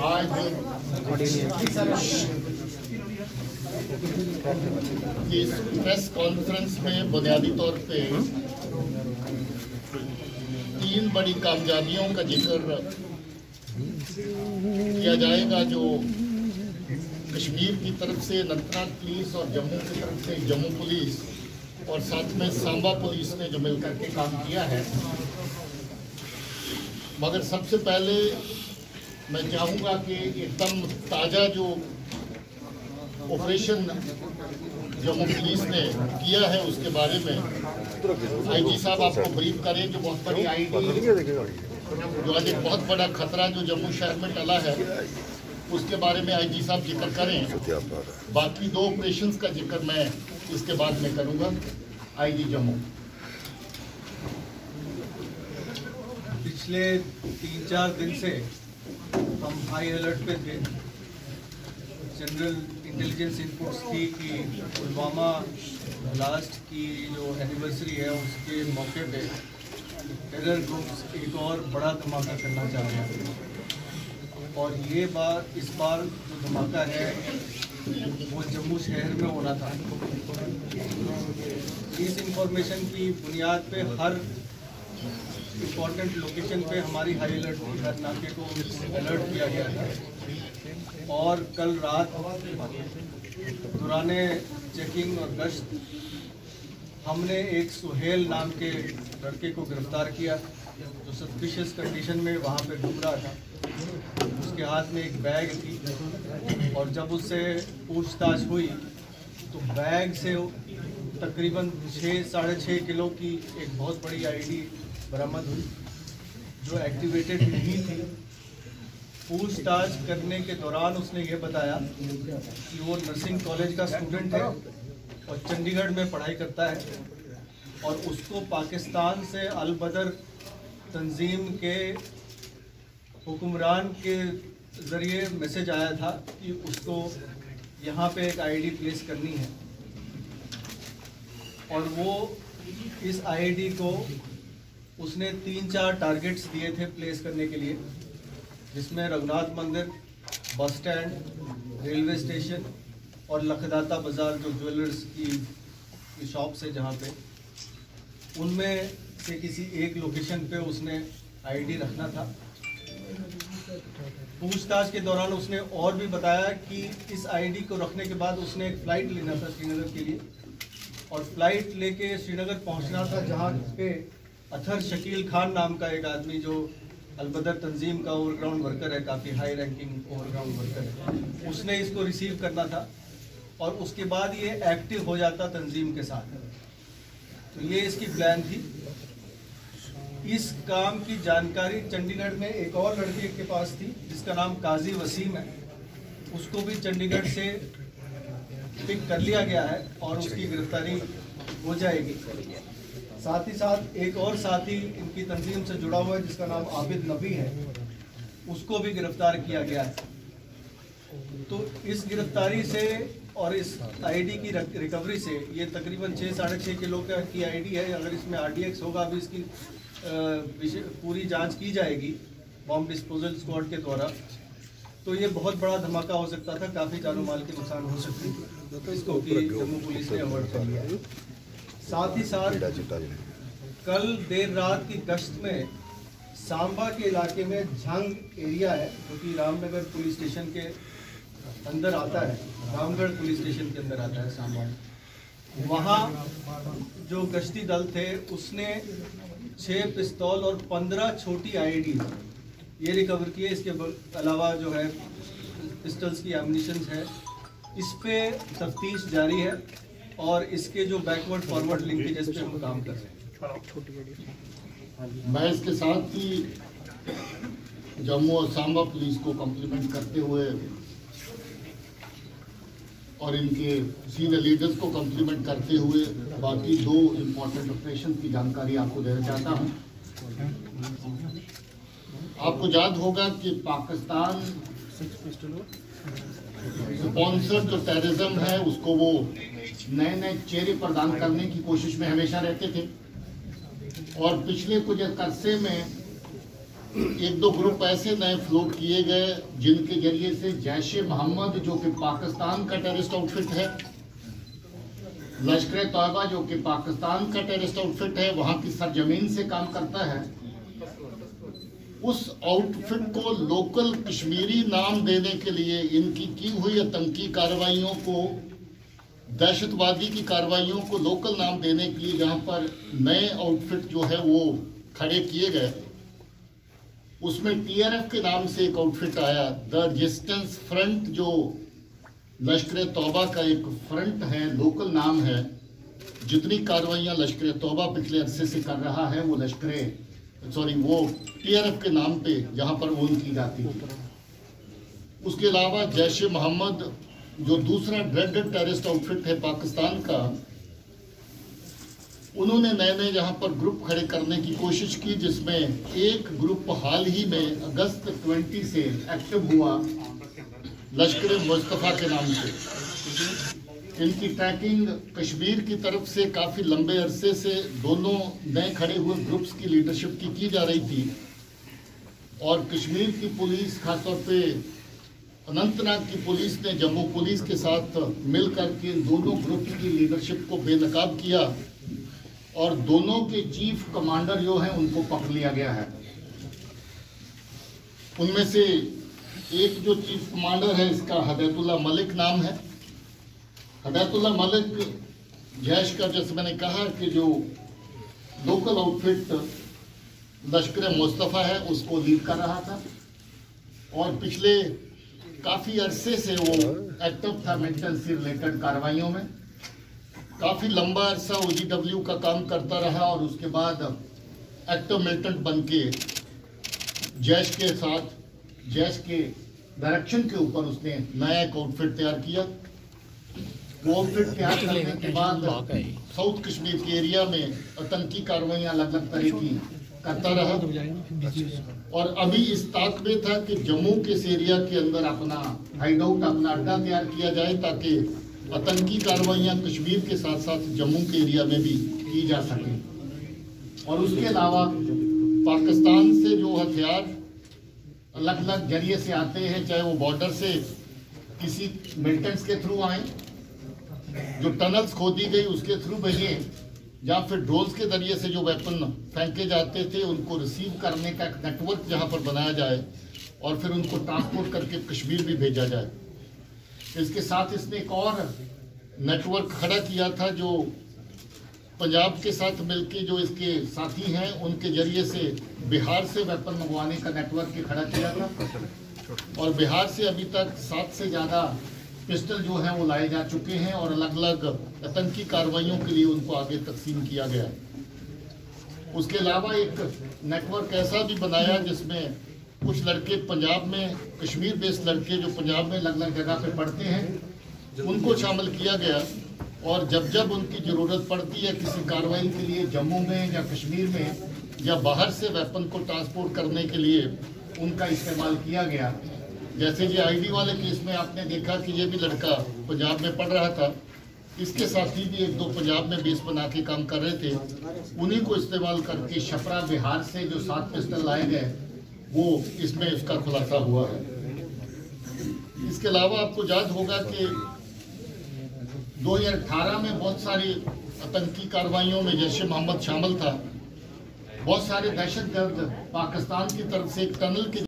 आज इस press conference में बुनियादी तौर पे 3 बड़ी कामयाबियों का जिक्र किया जाएगा जो कश्मीर की तरफ से अनंतनाग पुलिस और जम्मू की तरफ से जम्मू पुलिस और साथ में सांबा पुलिस ने जो मिलकर के काम किया है। मगर सबसे पहले मैं चाहूँगा कि एकदम ताज़ा जो ऑपरेशन जम्मू पुलिस ने किया है उसके बारे में आईजी साहब आपको ब्रीफ करें। जो बहुत बड़ी आईडी जो आज एक बहुत बड़ा खतरा जो जम्मू शहर में टला है उसके बारे में आईजी साहब जिक्र करें। बाकी 2 ऑपरेशंस का जिक्र मैं इसके बाद में करूंगा। आईजी जम्मू। पिछले 3-4 दिन से हम हाई अलर्ट पे थे। जनरल इंटेलिजेंस इनपुट्स थी कि पुलवामा ब्लास्ट की जो एनिवर्सरी है उसके मौके पे टेरर ग्रुप्स एक और बड़ा धमाका करना चाह रहे हैं और इस बार जो धमाका है वो जम्मू शहर में होना था। इस इंफॉर्मेशन की बुनियाद पे हर इम्पोर्टेंट लोकेशन पे हमारी हाई अलर्ट नाके को अलर्ट किया गया था और कल रात दौराने चेकिंग और गश्त हमने एक सुहेल नाम के लड़के को गिरफ्तार किया जो सस्पिशियस कंडीशन में वहाँ पे घूम रहा था। उसके हाथ में एक बैग थी और जब उससे पूछताछ हुई तो बैग से तकरीबन 6-6.5 किलो की एक बहुत बड़ी आईडी बरामद हुई जो एक्टिवेटेड नहीं थी। पूछताछ करने के दौरान उसने ये बताया कि वो नर्सिंग कॉलेज का स्टूडेंट है और चंडीगढ़ में पढ़ाई करता है और उसको पाकिस्तान से अल बदर तंजीम के हुक्मरान के ज़रिए मैसेज आया था कि उसको यहाँ पे एक आईडी प्लेस करनी है और वो इस आईडी को उसने 3-4 टारगेट्स दिए थे प्लेस करने के लिए, जिसमें रघुनाथ मंदिर, बस स्टैंड, रेलवे स्टेशन और लखदाता बाज़ार जो ज्वेलर्स की शॉप से जहाँ पे उनमें से किसी एक लोकेशन पे उसने आईडी रखना था। पूछताछ के दौरान उसने और भी बताया कि इस आईडी को रखने के बाद उसने एक फ़्लाइट लेना था श्रीनगर के लिए और फ्लाइट लेके श्रीनगर पहुंचना था जहां पे अथर शकील खान नाम का एक आदमी जो अलबदर तंजीम का ओवरग्राउंड वर्कर है, काफ़ी हाई रैंकिंग ओवरग्राउंड वर्कर है, उसने इसको रिसीव करना था और उसके बाद ये एक्टिव हो जाता तंजीम के साथ। तो ये इसकी प्लान थी। इस काम की जानकारी चंडीगढ़ में एक और लड़के के पास थी जिसका नाम काजी वसीम है, उसको भी चंडीगढ़ से पिक कर लिया गया है और उसकी गिरफ्तारी हो जाएगी। साथ ही साथ एक और साथी इनकी तंजीम से जुड़ा हुआ है जिसका नाम आबिद नबी है, उसको भी गिरफ्तार किया गया है। तो इस गिरफ्तारी से और इस आईडी की रिकवरी से ये तकरीबन 6-6.5 किलो की आईडी है। अगर इसमें RDX होगा अभी इसकी पूरी जांच की जाएगी बॉम्ब डिस्पोजल स्क्वाड के द्वारा, तो ये बहुत बड़ा धमाका हो सकता था, काफ़ी जानो माल के नुकसान हो सकती थी, तो इसको कि जम्मू पुलिस ने अवॉइड कर लिया। साथ ही साथ कल देर रात की गश्त में सांबा के इलाके में झंग एरिया है जो कि रामनगर पुलिस स्टेशन के अंदर आता है, रामगढ़ पुलिस स्टेशन के अंदर आता है सांबा। वहाँ जो गश्ती दल थे उसने 6 पिस्तौल और 15 छोटी आईडी ये रिकवर किए। इसके अलावा जो है पिस्टल्स की एमिनिशंस है, इस पे तफ्तीश जारी है और इसके जो बैकवर्ड फॉरवर्ड लिंकेजेस पे हम काम कर रहे हैं। मैं इसके साथ ही जम्मू और सांबा पुलिस को कम्प्लीमेंट करते हुए और इनके सीनियर लीडर्स को कम्प्लीमेंट करते हुए बाकी 2 इम्पोर्टेंट ऑपरेशन की जानकारी आपको देना चाहता हूँ। आपको याद होगा कि पाकिस्तान स्पॉन्सर्ड जो टेररिज्म है उसको वो नए चेहरे प्रदान करने की कोशिश में हमेशा रहते थे और पिछले कुछ अरसे में एक दो ग्रुप ऐसे नए फ्लोट किए गए जिनके जरिए से जैश-ए-मोहम्मद जो कि पाकिस्तान का टेररिस्ट आउटफिट है, लश्कर-ए-तौबा जो कि पाकिस्तान का टेररिस्ट आउटफिट है, वहां की सरजमीन से काम करता है, उस आउटफिट को लोकल कश्मीरी नाम देने के लिए इनकी की हुई आतंकी कार्रवाइयों को, दहशतवादी की कार्रवाइयों को लोकल नाम देने के लिए जहां पर नए आउटफिट जो है वो खड़े किए गए, उसमें टीआरएफ के नाम से एक आउटफिट आया, द रेजिस्टेंस फ्रंट, जो लश्कर-ए-तौबा का एक फ्रंट है, लोकल नाम है। जितनी कार्रवाइयां लश्कर-ए-तौबा पिछले अरसे से कर रहा है वो वो टीआरएफ के नाम पे जहां पर वो की जाती है। उसके अलावा जैश-ए-मोहम्मद जो दूसरा ड्रेडेड टेररिस्ट आउटफिट है पाकिस्तान का, उन्होंने नए जहां पर ग्रुप खड़े करने की कोशिश की, जिसमें एक ग्रुप हाल ही में अगस्त 20 से एक्टिव हुआ लश्कर-ए-मुस्तफा के नाम से। इनकी ट्रैकिंग कश्मीर की तरफ से काफ़ी लंबे अरसे से दोनों नए खड़े हुए ग्रुप्स की लीडरशिप की जा रही थी, और कश्मीर की पुलिस, खासतौर पे अनंतनाग की पुलिस ने जम्मू पुलिस के साथ मिलकर के इन दोनों ग्रुप्स की लीडरशिप को बेनकाब किया, और दोनों के चीफ कमांडर जो हैं उनको पकड़ लिया गया है। उनमें से एक जो चीफ कमांडर है, इसका हदैतुल्लाह मलिक नाम है। हदैतुल्लाह मलिक जैश का, जैसे मैंने कहा कि जो लोकल आउटफिट लश्कर-ए-मुस्तफा है उसको लीड कर रहा था, और पिछले काफ़ी अरसे से वो एक्टिव था मेंटेनेंस से रिलेटेड कार्रवाइयों में। काफ़ी लंबा अरसा OGW का काम करता रहा, और उसके बाद एक्टिव मिलिटेंट बन के जैश के साथ, जैश के डायरेक्शन के ऊपर उसने नया एक आउटफिट तैयार किया। वो आउटफिट तैयार करने के बाद साउथ कश्मीर के एरिया में आतंकी कार्रवाइयाँ अलग अलग तरह की करता रहा, और अभी इस ताक में था कि जम्मू के इस एरिया के अंदर अपना हाइड आउट, अपना अड्डा तैयार किया जाए, ताकि आतंकी कार्रवाइयाँ कश्मीर के साथ साथ जम्मू के एरिया में भी की जा सके। और उसके अलावा पाकिस्तान से जो हथियार अलग अलग जरिए से आते हैं, चाहे वो बॉर्डर से किसी मिलिटेंट्स के थ्रू आए, जो टनल्स खोदी गई उसके थ्रू भेजे, या फिर ड्रोन्स के जरिए से जो वेपन फेंके जाते थे उनको रिसीव करने का एक नेटवर्क जहां पर बनाया जाए, और फिर उनको ट्रांसपोर्ट करके कश्मीर भी भेजा जाए। इसके साथ इसने एक और नेटवर्क खड़ा किया था, जो पंजाब के साथ मिलके जो इसके साथी हैं उनके जरिए से बिहार से वेपन मंगवाने का नेटवर्क खड़ा किया था, और बिहार से अभी तक 7 से ज़्यादा पिस्टल जो हैं वो लाए जा चुके हैं, और अलग अलग आतंकी कार्रवाइयों के लिए उनको आगे तकसीम किया गया। उसके अलावा एक नेटवर्क ऐसा भी बनाया जिसमें कुछ लड़के पंजाब में, कश्मीर बेस्ड लड़के जो पंजाब में अलग अलग जगह पे पढ़ते हैं, उनको शामिल किया गया, और जब जब उनकी ज़रूरत पड़ती है किसी कार्रवाई के लिए जम्मू में या कश्मीर में, या बाहर से वेपन को ट्रांसपोर्ट करने के लिए उनका इस्तेमाल किया गया। जैसे ये आईडी वाले केस में आपने देखा कि ये भी लड़का पंजाब में पढ़ रहा था, इसके साथी भी एक दो पंजाब में बेस बना के काम कर रहे थे, उन्हीं को इस्तेमाल करके छपरा बिहार से जो 7 पिस्टल लाए गए वो इसमें उसका खुलासा हुआ है। इसके अलावा आपको याद होगा कि 2018 में बहुत सारी आतंकी कार्रवाइयों में जैश-ए-मोहम्मद शामिल था। बहुत सारे दहशतगर्द पाकिस्तान की तरफ से एक टनल के